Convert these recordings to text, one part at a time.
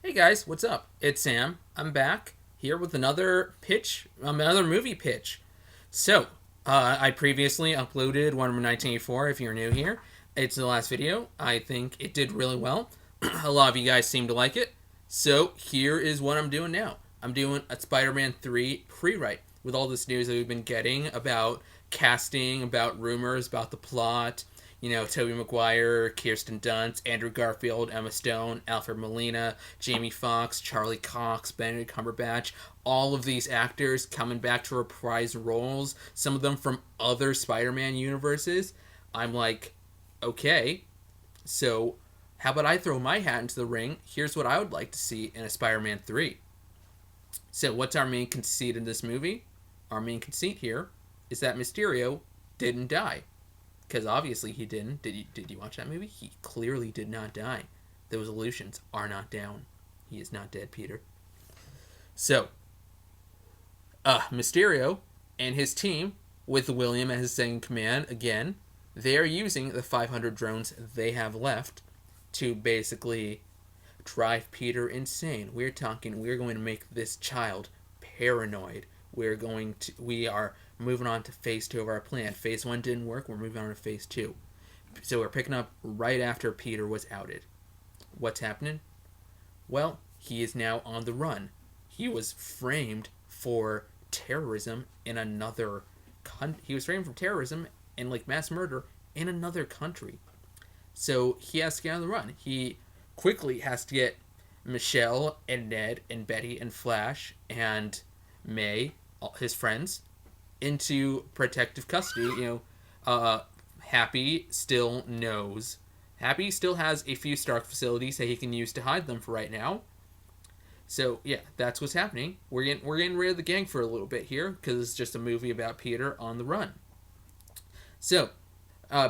Hey guys, what's up? It's Sam. I'm back here with another pitch, another movie pitch. So, I previously uploaded Wonder Woman 1984. If you're new here, it's the last video. I think it did really well. A lot of you guys seem to like it. So, here is what I'm doing now. I'm doing a Spider-Man 3 pre-write with all this news that we've been getting about casting, about rumors, about the plot. Tobey Maguire, Kirsten Dunst, Andrew Garfield, Emma Stone, Alfred Molina, Jamie Foxx, Charlie Cox, Benedict Cumberbatch, all of these actors coming back to reprise roles, some of them from other Spider-Man universes. I'm like, okay, so how about I throw my hat into the ring? Here's what I would like to see in a Spider-Man 3. So what's our main conceit in this movie? Our main conceit here is that Mysterio didn't die. Because obviously he didn't. Did you watch that movie? He clearly did not die. Those illusions are not down. He is not dead, Peter. So, Mysterio and his team, with William as his second command, again, they are using the 500 drones they have left to basically drive Peter insane. We're going to make this child paranoid. We are moving on to phase 2 of our plan. Phase 1 didn't work, we're moving on to phase 2. So we're picking up right after Peter was outed. What's happening? Well, he is now on the run. He was framed for terrorism in another he was framed for terrorism and mass murder in another country. So he has to get on the run. He quickly has to get Michelle and Ned and Betty and Flash and May, his friends, into protective custody. Happy still knows. Happy still has a few Stark facilities that he can use to hide them for right now. So yeah, that's what's happening. We're getting rid of the gang for a little bit here because it's just a movie about Peter on the run. So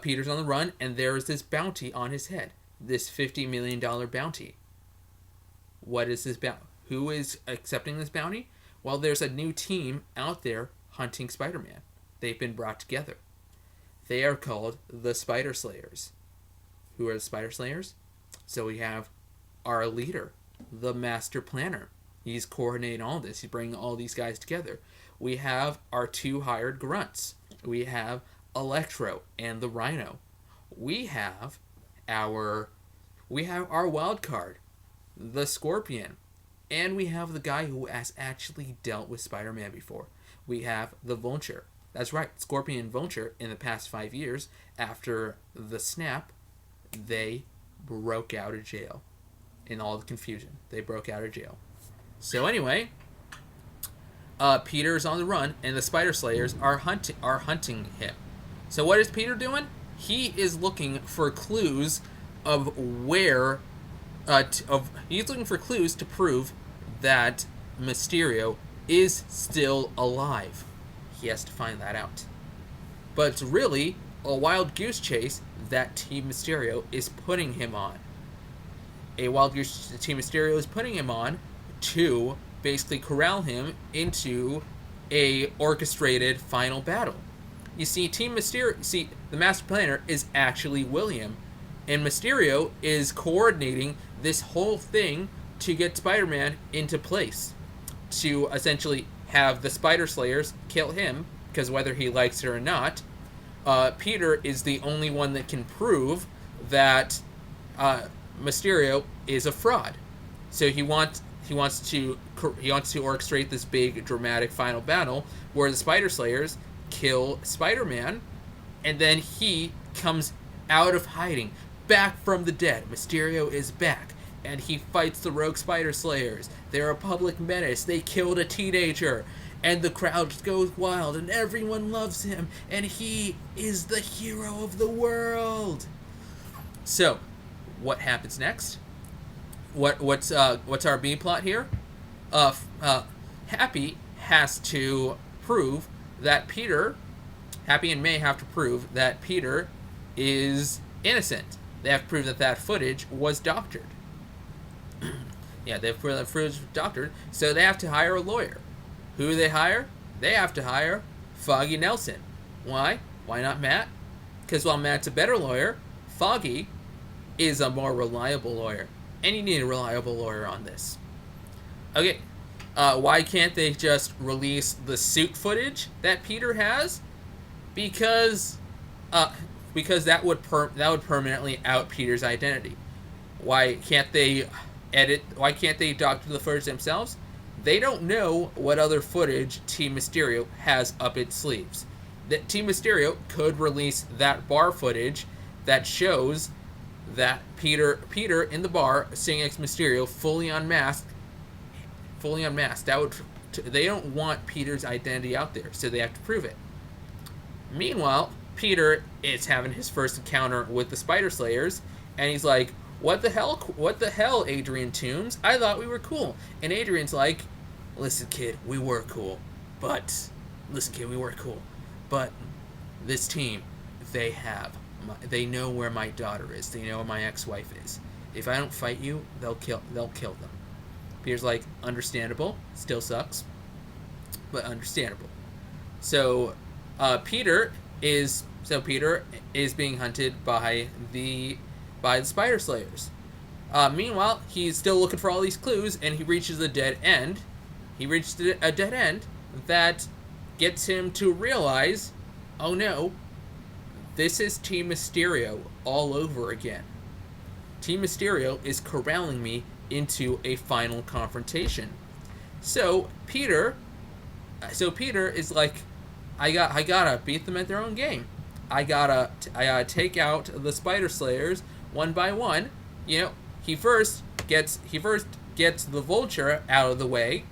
Peter's on the run, and there is this bounty on his head. This $50 million bounty. What is this bounty? Who is accepting this bounty? Well, there's a new team out there hunting Spider-Man. They've been brought together. They are called the Spider Slayers. Who are the Spider Slayers? So we have our leader, the Master Planner. He's coordinating all this. He's bringing all these guys together. We have our 2 hired grunts. We have Electro and the Rhino. We have our wild card, the Scorpion. And we have the guy who has actually dealt with Spider-Man before. We have the Vulture. That's right, Scorpion and Vulture, in the past 5 years, after the snap, they broke out of jail. In all the confusion, they broke out of jail. So anyway, Peter's on the run, and the Spider Slayers are hunting him. So what is Peter doing? He is looking for clues of where... he's looking for clues to prove that Mysterio is still alive. He has to find that out. But it's really a wild goose chase that Team Mysterio is putting him on. A wild goose Team Mysterio is putting him on to basically corral him into a orchestrated final battle. You see, the Master Planner is actually William, and Mysterio is coordinating this whole thing to get Spider-Man into place. To essentially have the Spider Slayers kill him, because whether he likes it or not, Peter is the only one that can prove that Mysterio is a fraud. So he wants to orchestrate this big dramatic final battle where the Spider Slayers kill Spider-Man, and then he comes out of hiding, back from the dead. Mysterio is back, and he fights the rogue Spider Slayers. They're a public menace. They killed a teenager, and the crowd goes wild, and everyone loves him, and he is the hero of the world. So, what happens next? What's our B plot here? Happy has to prove that Happy and May have to prove that Peter is innocent. They have to prove that footage was doctored. Yeah, they have to prove that footage was doctored, so they have to hire a lawyer. Who do they hire? They have to hire Foggy Nelson. Why? Why not Matt? Because while Matt's a better lawyer, Foggy is a more reliable lawyer. and you need a reliable lawyer on this. Okay, why can't they just release the suit footage that Peter has? Because that would permanently out Peter's identity. Why can't they Why can't they doctor the footage themselves? They don't know what other footage Team Mysterio has up its sleeves. That Team Mysterio could release that bar footage that shows that Peter in the bar seeing Ex Mysterio fully unmasked. They don't want Peter's identity out there, so they have to prove it. Meanwhile, Peter is having his first encounter with the Spider Slayers, and he's like, What the hell, Adrian Toombs? I thought we were cool." And Adrian's like, Listen, kid, we were cool. But this team, they know where my daughter is. They know where my ex-wife is. If I don't fight you, they'll kill them." Peter's like, "Understandable. Still sucks, but understandable." So, Peter is being hunted by the Spider Slayers. Meanwhile, he's still looking for all these clues, and he reaches a dead end. That gets him to realize, oh no, this is Team Mysterio all over again. Team Mysterio is corralling me into a final confrontation. So Peter is like, I gotta beat them at their own game. I gotta take out the Spider Slayers one by one. He first gets the Vulture out of the way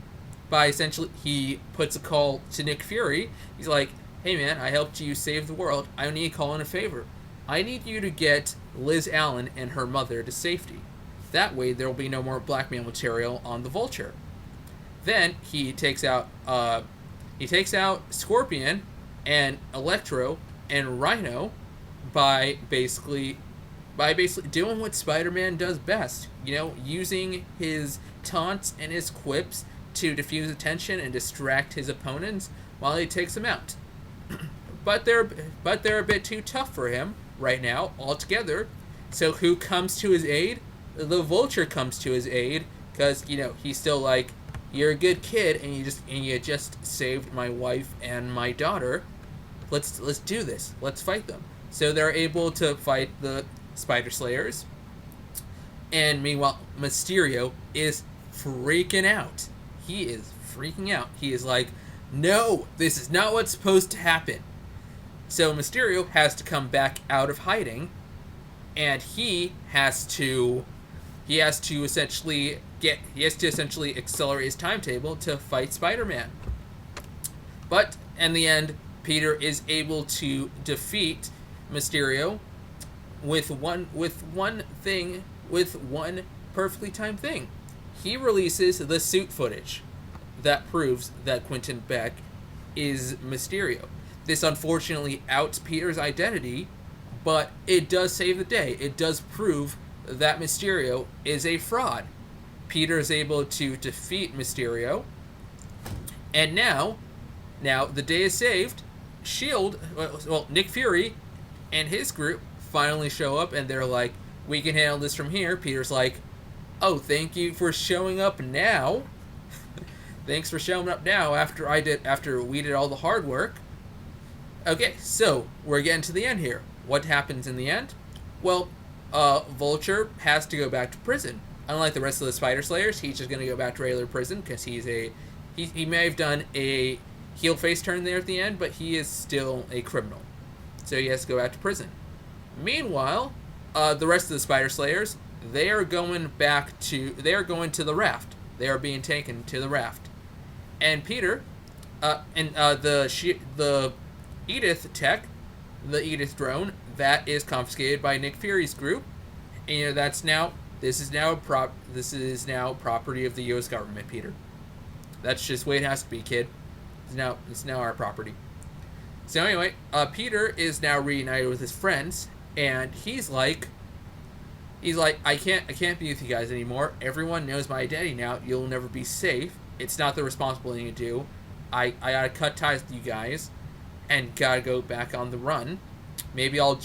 by essentially he puts a call to Nick Fury. He's like, "Hey man, I helped you save the world. I need a call in a favor. I need you to get Liz Allen and her mother to safety. That way there will be no more blackmail material on the Vulture." Then he takes out Scorpion and Electro and Rhino by basically doing what Spider-Man does best, using his taunts and his quips to diffuse attention and distract his opponents while he takes them out. But they're a bit too tough for him right now altogether. So who comes to his aid? The Vulture comes to his aid because he's still like, "You're a good kid and you just saved my wife and my daughter. Let's do this. Let's fight them." So they're able to fight the Spider Slayers. And meanwhile, Mysterio is freaking out. He is freaking out. He is like, "No, this is not what's supposed to happen." So Mysterio has to come back out of hiding, and he has to essentially accelerate his timetable to fight Spider-Man. But in the end, Peter is able to defeat Mysterio with one perfectly timed thing. He releases the suit footage that proves that Quentin Beck is Mysterio. This unfortunately outs Peter's identity, but it does save the day. It does prove that Mysterio is a fraud. Peter is able to defeat Mysterio, and now the day is saved. Nick Fury and his group finally show up, and they're like, "We can handle this from here." Peter's like, "Oh, thank you for showing up now." Thanks for showing up now after we did all the hard work. Okay, so we're getting to the end here. What happens in the end? Well, Vulture has to go back to prison. Unlike the rest of the Spider Slayers, he's just going to go back to regular prison because he may have done a heel face turn there at the end, but he is still a criminal. So he has to go back to prison. Meanwhile, the rest of the Spider Slayers, they are going to the raft. They are being taken to the raft. And Peter, the Edith tech, the Edith drone, that is confiscated by Nick Fury's group. And this is now property of the U.S. government, Peter. That's just the way it has to be, kid. It's now our property. So anyway, Peter is now reunited with his friends, and he's like, I can't be with you guys anymore. Everyone knows my identity now. You'll never be safe. It's not the responsible thing to do. I gotta cut ties with you guys, and gotta go back on the run. Maybe I'll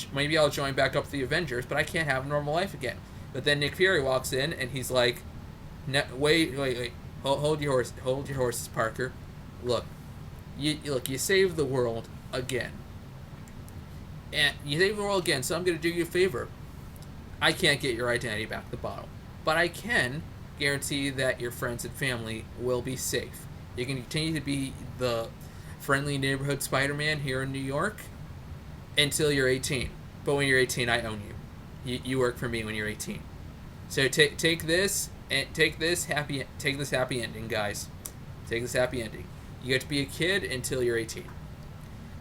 join back up with the Avengers, but I can't have a normal life again. But then Nick Fury walks in and he's like, wait. Hold your horses, Parker. Look, you saved the world again. And you saved the world again, so I'm going to do you a favor. I can't get your identity back at the bottle, but I can guarantee that your friends and family will be safe. You can continue to be the friendly neighborhood Spider-Man here in New York until you're 18. But when you're 18, I own you. You work for me when you're 18. So take this happy ending, guys. Take this happy ending. You get to be a kid until you're 18.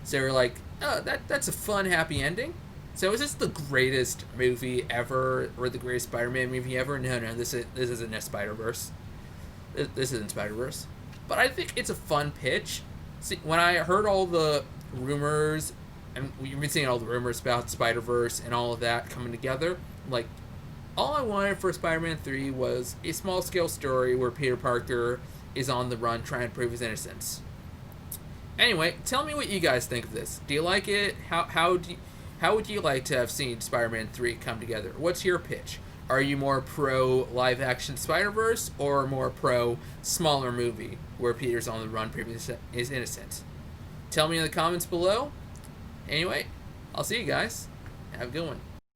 So we're like, oh, that's a fun happy ending. So is this the greatest movie ever, or the greatest Spider-Man movie ever? No, this isn't a Spider-Verse. This isn't Spider-Verse. But I think it's a fun pitch. See, when I heard all the rumors, and we've been seeing all the rumors about Spider-Verse and all of that coming together, like, all I wanted for Spider-Man 3 was a small-scale story where Peter Parker is on the run trying to prove his innocence. Anyway, tell me what you guys think of this. Do you like it? How would you like to have seen Spider-Man 3 come together? What's your pitch? Are you more pro live-action Spider-Verse or more pro smaller movie where Peter's on the run proving his innocence? Tell me in the comments below. Anyway, I'll see you guys. Have a good one.